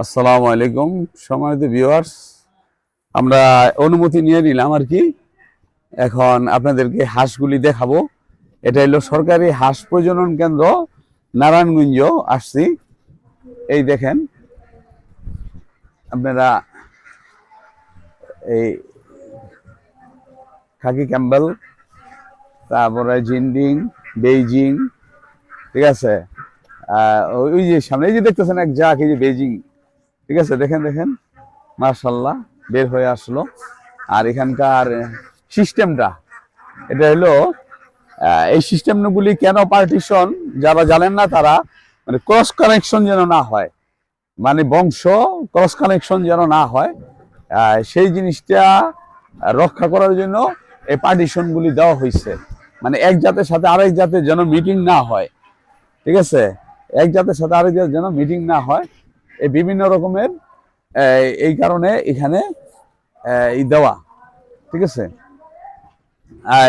আসসালামু আলাইকুম সম্মানিত ভিউয়ার্স, আমরা অনুমতি নিয়ে নিলাম আর কি। এখন আপনাদেরকে হাঁসগুলি দেখাবো। এটা হলো সরকারি হাঁস প্রজনন কেন্দ্র নারায়ণগঞ্জ আসছি। এই দেখেন আপনারা, এই খাকি ক্যাম্বেল, তারপরে জিন্ডিং, বেইজিং, ঠিক আছে। ওই যে সামনে এই যে দেখতেছেন এক জাক, এই যে বেইজিং, ঠিক আছে। দেখেন দেখেন মাশাআল্লাহ বের হয়ে আসলো। আর এখানকার সিস্টেমটা এটা হলো, এই সিস্টেমগুলি কেন পার্টিশন, যারা জানেন না তারা, মানে ক্রস কানেকশন যেন না হয়, মানে বংশ ক্রস কানেকশন যেন না হয়, সেই জিনিসটা রক্ষা করার জন্য এই পার্টিশনগুলি দেওয়া হয়েছে। মানে এক জাতের সাথে আরেক জাতের যেন মিটিং না হয়, ঠিক আছে। এক জাতের সাথে আরেক জাতের যেন মিটিং না হয়, এই বিভিন্ন রকমের এই কারণে এখানে দেওয়া, ঠিক আছে।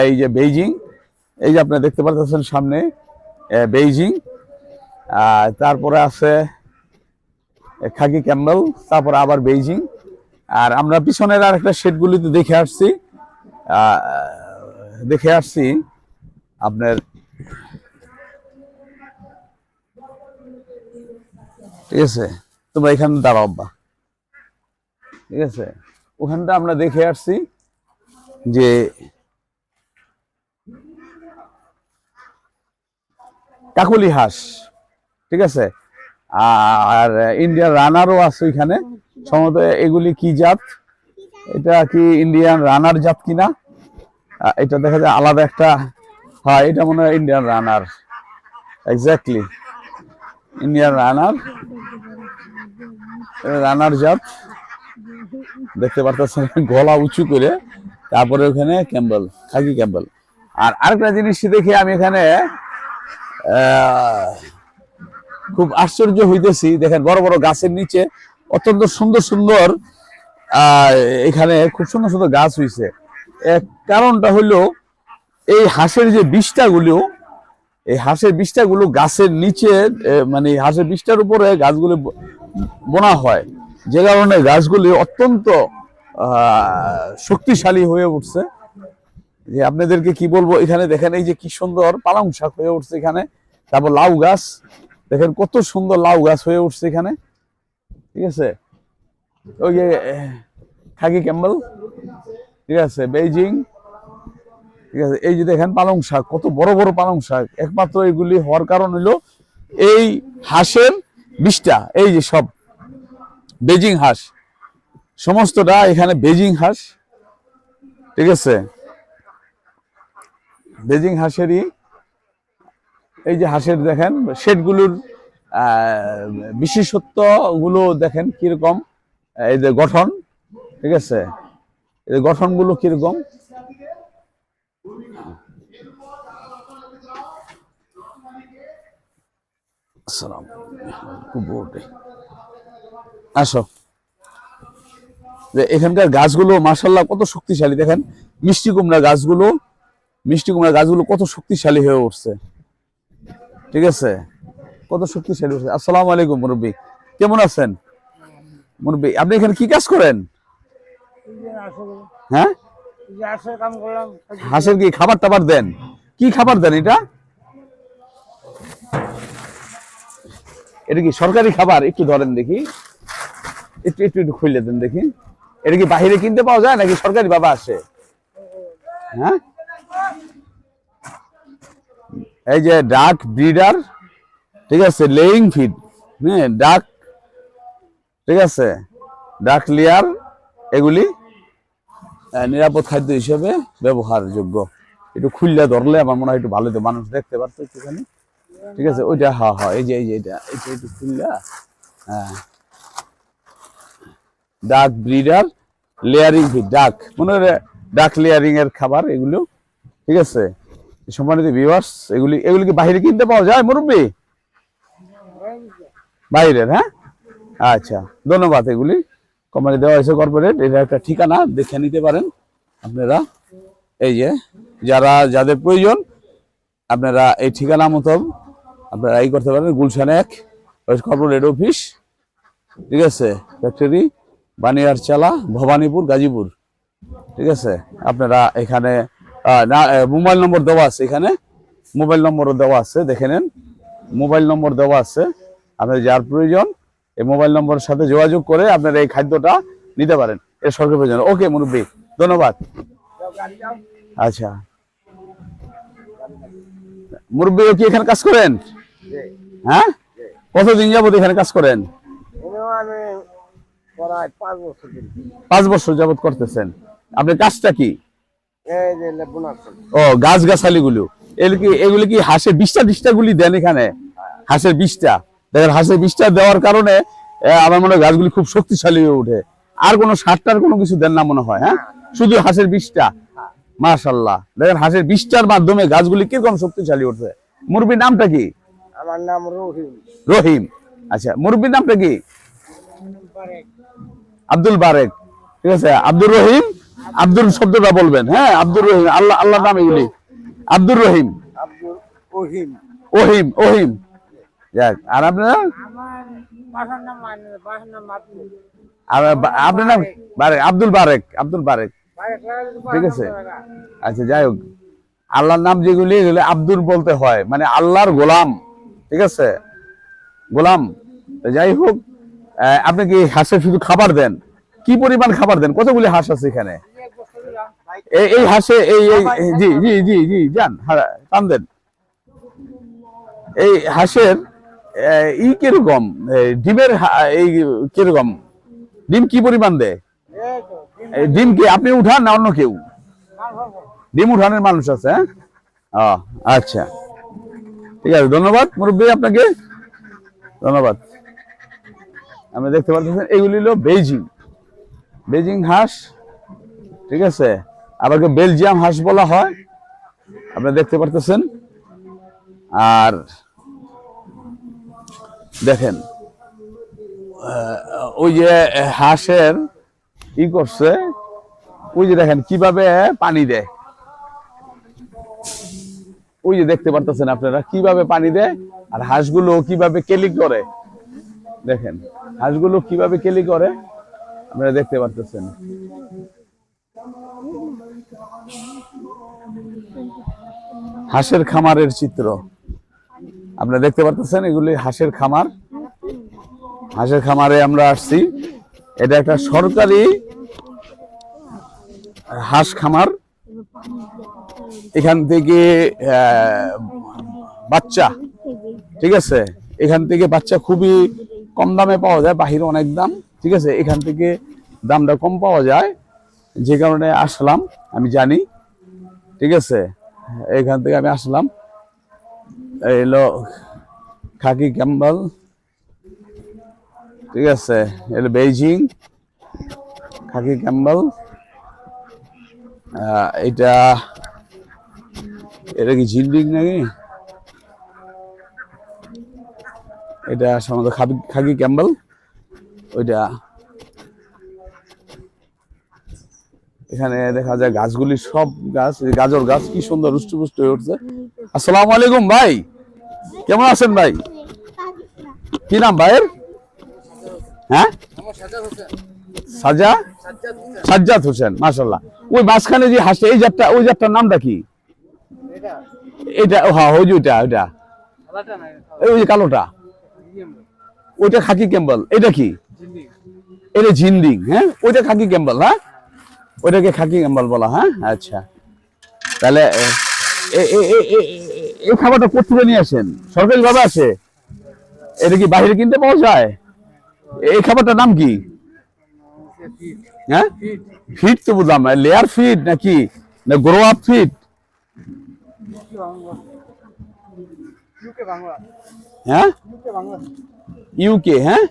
এই যে বেইজিং, এই যে আপনারা দেখতে পাচ্ছেন সামনে বেইজিং, তারপরে আছে খাকি ক্যাম্বেল, তারপরে আবার বেইজিং। আর আমরা পিছনের আর একটা শেডগুলিতে দেখে আসছি আপনার, ঠিক আছে। তোমরা এখানে দাঁড়াও বা, ঠিক আছে। ওখানটা আমরা দেখে আসছি যে কাকলি হাঁস, ঠিক আছে। আর ইন্ডিয়ান রানারও আছে ওইখানে। সম্ভবত এগুলি কি জাত, এটা কি ইন্ডিয়ান রানার জাত কিনা, এটা দেখা যায় আলাদা একটা। হ্যাঁ, এটা মনে হয় Indian runner, exactly Indian runner জাত। দেখতে পারতেছেন গলা উঁচু করে, তারপরে ওখানে ক্যাম্বেল, খাকি ক্যাম্বেল। আর আরেকটা জিনিস দেখে আমি এখানে খুব আশ্চর্য হইতেছি। দেখেন বড় বড় গাছের নিচে অত্যন্ত সুন্দর সুন্দর, এখানে খুব সুন্দর সুন্দর গাছ হইছে। কারণটা হলো এই হাঁসের যে বিষ্ঠাগুলো, এই হাঁসের বিষ্ঠাগুলো গাছের নিচে, মানে হাঁসের বিষ্ঠার উপরে গাছগুলো বোনা হয়, যে কারণে গাছগুলি অত্যন্ত শক্তিশালী হয়ে উঠছে। যে আপনাদেরকে কি বলবো, এখানে দেখেন এই যে কি সুন্দর পালং শাক হয়ে উঠছে এখানে। তারপর লাউ গাছ, দেখেন কত সুন্দর লাউ গাছ হয়ে উঠছে এখানে, ঠিক আছে। ওই যে খাকি ক্যাম্বেল, ঠিক আছে, বেইজিং, ঠিক আছে। এই যে দেখেন পালং শাক, কত বড় বড় পালং শাক। একমাত্র এগুলি হওয়ার কারণ হলো এই হাঁসের বিষ্ঠা। এই যে সব বেজিং হাঁস, সমস্তটা এখানে বেজিং হাঁস, ঠিক আছে। বেজিং হাঁসেরই এই যে হাঁসের দেখেন শেডগুলোর বিশেষত্ব গুলো দেখেন কিরকম, এই যে গঠন, ঠিক আছে, এই গঠনগুলো কিরকম। আসো, এখানকার গাছগুলো মাশাআল্লাহ কত শক্তিশালী। দেখেন মিষ্টি কুমড়া গাছগুলো কত শক্তিশালী হয়ে উঠছে, ঠিক আছে, কত শক্তিশালী হচ্ছে। আসসালামু আলাইকুম মুরব্বী, কেমন আছেন মুরব্বী? আপনি এখানে কি কাজ করেন? হ্যাঁ, হাঁসের কি খাবার টাবার দেন? কি খাবার দেন এটা? এটা কি সরকারি খাবার? একটু ধরেন দেখি, একটু একটু একটু খুলে দেন দেখি। এটা কি বাহিরে কিনতে পাওয়া যায় নাকি সরকারি বাবা আসে? হ্যাঁ, এই যে ডাক ব্রিডার, ঠিক আছে, লেইং ফিড, হ্যাঁ, ডাক, ঠিক আছে, ডাক লেয়ার, এগুলি নিরাপদ খাদ্য হিসেবে ব্যবহারযোগ্য। একটু খুললে ধরলে আমার মনে হয় একটু ভালো, তো মানুষ দেখতে পারতো একটুখানি, ঠিক আছে। ওইটা হ্যাঁ হ্যাঁ, এই যে এটা একটু খুললা, হ্যাঁ, ডাক ব্রিডার লেয়ারিং ফিড, ডাক মনে হয় ডাক লেয়ারিং এর খাবার এগুলো, ঠিক আছে। সম্মানিত ভিউয়ার্স, এগুলি কি বাইরে কিনতে পাওয়া যায় মুরব্বী? বাইরের, হ্যাঁ, আচ্ছা, ধন্যবাদ। এগুলি কোম্পানি দেওয়া হয়েছে কর্পোরেট, এটা একটা ঠিকানা দেখে নিতে পারেন আপনারা। এই যে যাদের প্রয়োজন আপনারা এই ঠিকানা মতো আপনারা এই করতে পারেন। গুলশান 1 কর্পোরেট অফিস, ঠিক আছে, ফ্যাক্টরি বানিয়ারচালা, ভবানীপুর, গাজীপুর। ঠিক আছে, আপনারা এখানে মোবাইল নম্বর দেওয়া আছে, এখানে মোবাইল নম্বরও দেওয়া আছে, দেখে নেন, মোবাইল নম্বর দেওয়া আছে। আপনার যার প্রয়োজন এই মোবাইল নম্বরের সাথে যোগাযোগ করে আপনারা এই খাদ্যটা নিতে পারেন, এর সরকারি প্রয়োজন। ওকে মুরব্বী, ধন্যবাদ। আচ্ছা মুরব্বী, কি এখানে কাজ করেন? হ্যাঁ, কতদিন যাবত এখানে কাজ করেন? 5 বছর যাবত করতেছেন। আপনার কাজটা কি? ও, গাছগাছালি গুলো, এগুলি কি হাঁসের বিষটা গুলি দেন এখানে? হাঁসের বিষটা দেখেন, হাঁসের বিষটা দেওয়ার কারণে আমার মনে হয় গাছগুলি খুব শক্তিশালী হয়ে ওঠে। আর কোনো সারটার কোনো কিছু দেন না মনে হয়? হ্যাঁ, শুধু হাঁসের বিষটা। মাশাআল্লাহ, দেখেন হাঁসের বিষটার মাধ্যমে গাছগুলি কিরকম শক্তিশালী উঠবে। মুরব্বীর নামটা কি? আমার নাম রহিম। রহিম। আচ্ছা, মুরব্বীর নামটা কি? আব্দুল বারেক। ঠিক আছে, আব্দুর রহিম, আব্দুল শব্দটা বলবেন। হ্যাঁ, আব্দুর রহিম, আল্লাহ আল্লাহ নাম এগুলি। আব্দুর রহিম, আব্দুল ওহিম। ওহিম, ওহিম। যাক, আর আপনার? আপনার নাম? বারেক, আব্দুল বারেক, আব্দুল বারেক। ঠিক আছে, আচ্ছা যাই হোক, আল্লাহর নাম যেগুলি এগুলি আব্দুল বলতে হয়, মানে আল্লাহর গোলাম। ঠিক আছে, গোলাম। যাই হোক, আপনি কি হাঁসের শুধু খাবার দেন? কি পরিমাণ খাবার দেন? কতগুলি হাঁস আছে এখানে? এই হাঁসে জি জি জি জি যান, টান দেন। এই হাঁসের কিরকম ডিমের এই কিরকম ডিম কি পরিমাণ দেয়? ডিম কি আপনি উঠান না অন্য কেউ? ডিম উঠানের মানুষ আছে? হ্যাঁ, আচ্ছা ঠিক আছে, ধন্যবাদ মুরব্বী, আপনাকে ধন্যবাদ। আপনি দেখতে পাচ্ছেন এগুলি হলো বেইজিং, বেইজিং হাঁস। ঠিক আছে, আবার বেলজিয়াম হাঁস বলা হয়, আপনি দেখতে পারতেছেন। আর দেখেন ওই যে হাঁসের করছে, ওই যে দেখেন কিভাবে পানি দেয়, ওই যে দেখতে পারতেছেন আপনারা কিভাবে পানি দেয়। আর হাঁসগুলো কিভাবে কেলি করে, দেখেন হাঁসগুলো কিভাবে কেলি করে আপনারা দেখতে পারতেছেন। হাঁসের খামারের চিত্র আপনারা দেখতে পারতেছেন, এগুলি হাঁসের খামার। হাঁসের খামারে আমরা আসছি, এটা একটা সরকারি হাঁস খামার। এখান থেকে বাচ্চা, ঠিক আছে, এখান থেকে বাচ্চা খুবই কম দামে পাওয়া যায়, বাহিরে অনেক দাম। ঠিক আছে, এখান থেকে দামটা কম পাওয়া যায়, যে কারণে আসলাম, আমি জানি। ঠিক আছে, এখান থেকে আমি আসলাম। এলো খাকি ক্যাম্বেল, ঠিক আছে, এলো বেইজিং খাকি ক্যাম্বেল। এটা কি জিন্ডিং নাকি? এটা সাধারণত খাকি ক্যাম্বেল। ওইটা এখানে দেখা যায় গাছগুলি সব গাছ, গাজর গাছ কি সুন্দর রুষ্টপুষ্ট হয়ে উঠছে। আসসালামু আলাইকুম ভাই, কেমন আছেন ভাই? কি নাম ভাইয়ের? হ্যাঁ, সাজ্জাদ হোসেন, মাশাআল্লাহ। ওই মাঝখানে যে হাসে এই জাতটা, ওই জাতটার নামটা কি? এটা হ্যাঁ, ওই যে ওইটা ওই যে কালোটা, ওইটা খাকি ক্যাম্বেল। এটা কি? এটা জিন্ডিং। হ্যাঁ, ওইটা খাকি ক্যাম্বেল। হ্যাঁ, ওইটাকে খাকি ক্যাম্বেল বলা। হ্যাঁ, আচ্ছা, তাহলে এই খাবারটা কোথা নিয়ে আসেন? সরকারি ভাবে আসে? এটা কি বাইরে কিনতে পাওয়া যায়? এই খাবারটার নাম কি? হ্যাঁ, ফিট তো বুঝলাম, লেয়ার ফিট নাকি না গ্রো আপ ফিট? হ্যাঁ, ইউকে। হ্যাঁ,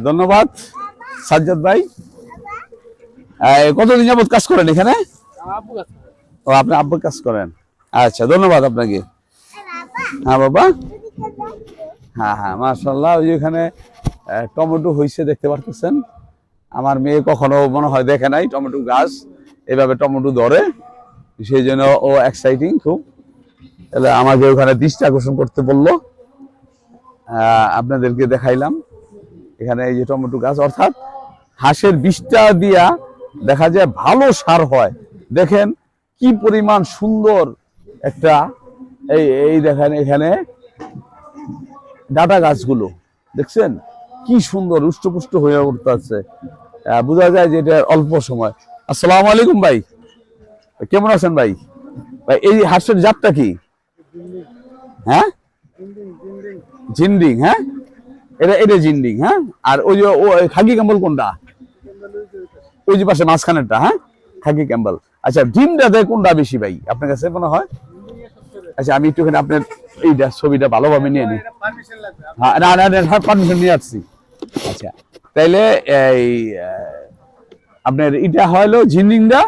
ধন্যবাদ সাজ্জাদ ভাই। কতদিন যাবত কাজ করেন এখানে? ও, আপনি আব্বু কাজ করেন। আচ্ছা, ধন্যবাদ আপনাকে। হ্যাঁ বাবা, হ্যাঁ হ্যাঁ, মাশাআল্লাহ। ওই এখানে টমেটো হয়েছে, দেখতে পারতেছেন। আমার মেয়ে কখনো মনে হয় দেখে নাই টমেটো গাছ এভাবে টমেটো ধরে, সেই জন্য ও এক্সাইটিং খুব। তাহলে আমাকে ওখানে দৃষ্টি আকর্ষণ করতে বললো, আপনাদেরকে দেখাইলাম। এখানে এই যে টমেটো গাছ, অর্থাৎ হাঁসের বিষটা দিয়া দেখা যায় ভালো সার হয়। দেখেন কি পরিমাণ সুন্দর একটা এই দেখেন এখানে ডাটা গাছগুলো দেখছেন কি সুন্দর উষ্টপুষ্ট হয়ে উঠতেছে। বোঝা যায় যে এটা অল্প সময়। আসসালামু আলাইকুম ভাই, কেমন আছেন ভাই? ভাই এই হাঁসের জাতটা কি? হ্যাঁ, জিন্ডিং। হ্যাঁ, এটা জিন্ডিং। হ্যাঁ, আর ওই যে খাকি ক্যাম্বল কোনটা? ওই যে পাশে মাঝখানেরটা। হ্যাঁ, খাকি ক্যাম্বল। আচ্ছা, ডিমটা দেয় কোনটা বেশি ভাই আপনার কাছে মনে হয়? আচ্ছা, আমি একটুখানি আপনার এইটা ছবিটা ভালোভাবে নিয়ে নিই। হ্যাঁ, না পারমিশন নিয়ে আসছি। আচ্ছা, তাইলে এই আপনার এটা হলো জিন্ডিংটা,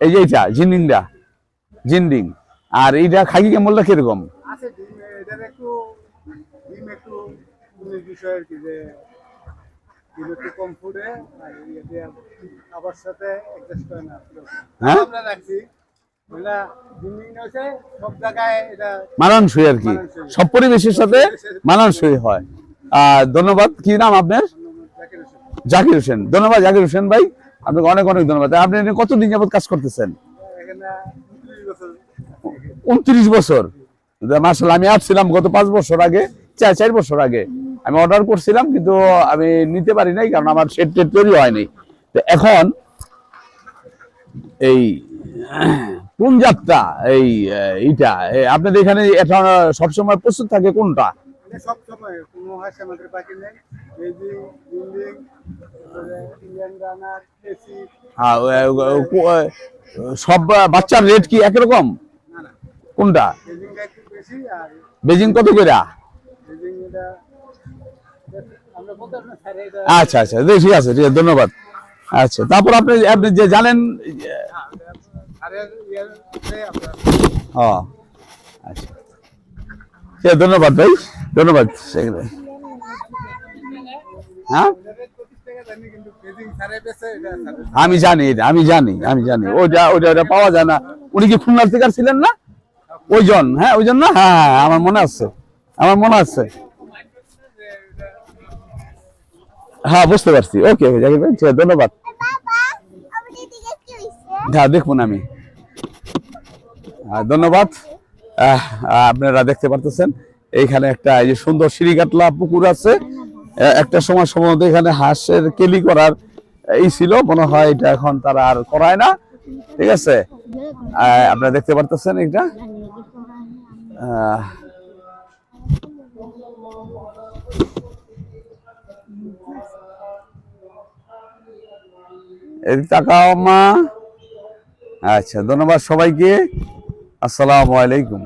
এই যে এইটা জিন্ডিংটা, জিন্ডিং। আর এইটা খাকি ক্যাম্বলটা কিরকম? হ্যাঁ, মানানসই আর কি, সব পরিবেশের সাথে মানানসই হয়। ধন্যবাদ। কি নাম আপনার? জাকির হোসেন। ধন্যবাদ জাকির হোসেন ভাই, আপনাকে অনেক অনেক ধন্যবাদ। আপনি কতদিন যাবত কাজ করতেছেন? 29 বছর। মাশাআল্লাহ, আমি আসছিলাম গত 5 বছর আগে, 4 বছর আগে আমি অর্ডার করছিলাম, কিন্তু আমি নিতে পারি নাই কারণ আমার শেড টেড তৈরি হয়নি। তো এখন এই কোন জাতটা এইটা আপনাদের এখানে এখন সবসময় প্রস্তুত থাকে কোনটা? সব বাচ্চার রেট কি একরকম? কোনটা? বেজিং কত করে? আচ্ছা আচ্ছা, ঠিক আছে, ঠিক আছে, ধন্যবাদ। আচ্ছা, তারপর আপনি আপনি যে জানেন। আচ্ছা, ধন্যবাদ ভাই, ধন্যবাদ। হ্যাঁ, আমি জানি এটা, আমি জানি ওইটা ওইটা ওইটা পাওয়া যায় না। উনি কি খুলনার থেকে ছিলেন না ওইজন? হ্যাঁ, ওইজন না। হ্যাঁ, আমার মনে আছে, আমার মনে আছে। হ্যাঁ, বুঝতে পারছি। ওকে জাকির ভাই, ধন্যবাদ। হ্যাঁ, দেখুন আমি ধন্যবাদ। আপনারা দেখতে পারতেছেন এইখানে একটা এই যে সুন্দর সিঁড়িকাটলা পুকুর আছে। একটা সময় সম্ভবত এখানে হাঁসের কেলি করার এই ছিল মনে হয়, এটা এখন তারা আর করায় না। ঠিক আছে, আপনারা দেখতে পারতেছেন এটা। এদিক তাকাও মা। আচ্ছা, ধন্যবাদ সবাইকে। আসসালামু আলাইকুম।